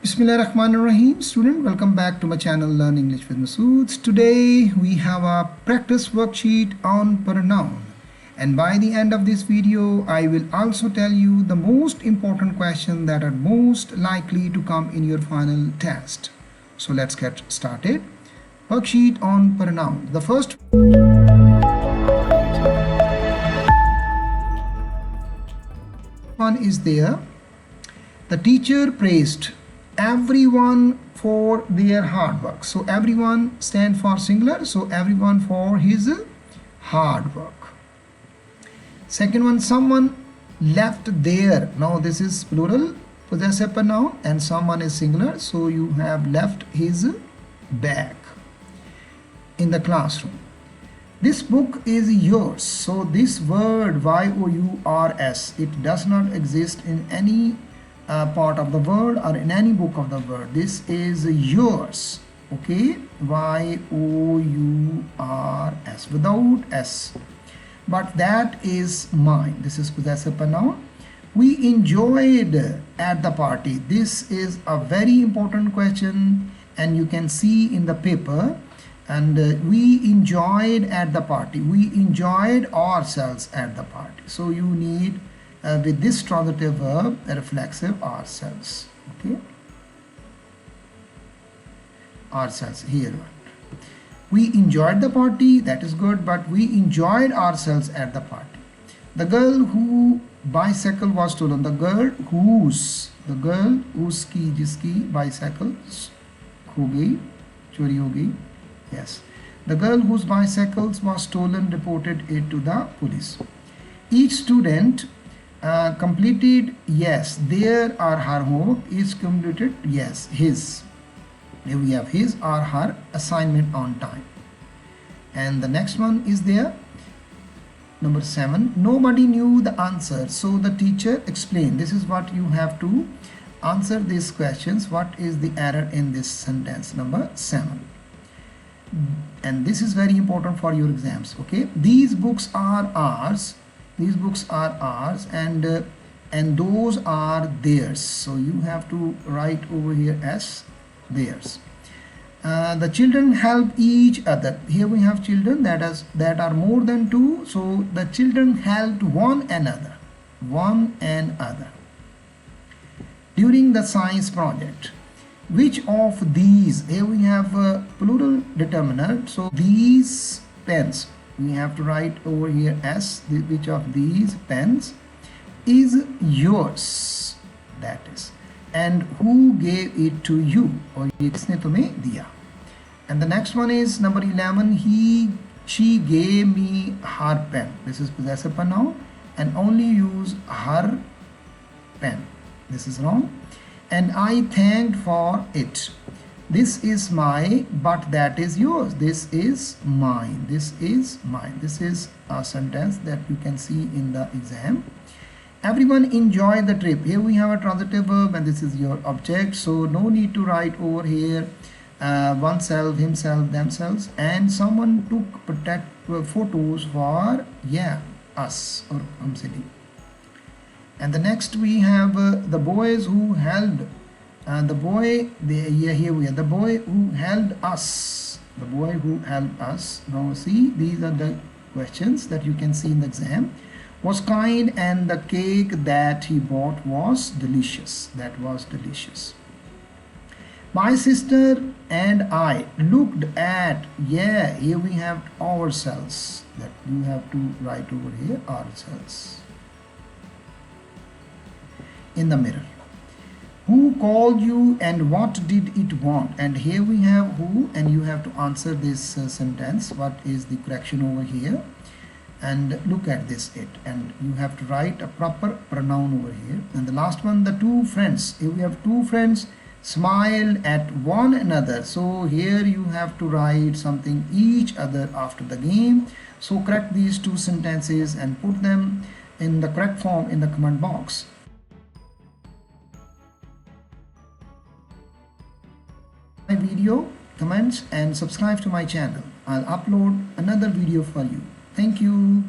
Bismillahirrahmanirrahim. Student, welcome back to my channel Learn English with Masood. Today we have a practice worksheet on pronoun, and by the end of this video I will also tell you the most important questions that are most likely to come in your final test. So let's get started. Worksheet on pronoun. The first one is there. The teacher praised everyone for their hard work. So everyone stand for singular, so everyone for his hard work. Second one, someone left there. Now this is plural possessive pronoun and someone is singular, so you have left his bag in the classroom. This book is yours. So this word yours, it does not exist in any part of the word or in any book of the word. This is yours, okay? yours without s, but that is mine. This is possessive pronoun. We enjoyed at the party. This is a very important question and you can see in the paper. And we enjoyed at the party. We enjoyed ourselves at the party. So you need with this transitive verb a reflexive ourselves, okay? Ourselves here. We enjoyed the party, that is good, but we enjoyed ourselves at the party. The girl who bicycle was stolen. The girl whose की जिसकी bicycle खो गई, चोरी हो गई. Yes. The girl whose bicycles was stolen reported it to the police. Each student completed, yes, their or her homework is completed, yes, his. Here we have his or her assignment on time. And the next one is there. Number 7. Nobody knew the answer, so the teacher explained. This is what you have to answer these questions. What is the error in this sentence? Number 7. And this is very important for your exams, okay? These books are ours. These books are ours, and those are theirs. So you have to write over here as theirs. The children help each other. Here we have children that are more than two. So the children helped one another during the science project. Which of these? Here we have a plural determiner. So these pens, we have to write over here as which of these pens is yours, that is, and who gave it to you, or ye kisne tumhe diya. And the next one is number 11. She gave me her pen. This is possessive pronoun and only use her pen. This is wrong. And I thanked for it. This is my, but that is yours. This is mine. This is mine. This is a sentence that you can see in the exam. Everyone enjoyed the trip. Here we have a transitive verb and this is your object. So no need to write over here oneself, himself, themselves. And someone took photos for, yeah, us or humsili. And the next we have the boys who held the boy who held us. The boy who held us. Now see, these are the questions that you can see in the exam. Was kind and the cake that he bought was delicious. That was delicious. My sister and I looked at, yeah, here we have ourselves. That you have to write over here, ourselves. In the mirror. Who called you and what did it want? And here we have who, and you have to answer this sentence. What is the correction over here? And look at this it, and you have to write a proper pronoun over here. And the last one, the two friends. Here we have two friends smiled at one another. So here you have to write something each other after the game. So correct these two sentences and put them in the correct form in the comment box. My video, comments and subscribe to my channel. I'll upload another video for you. Thank you.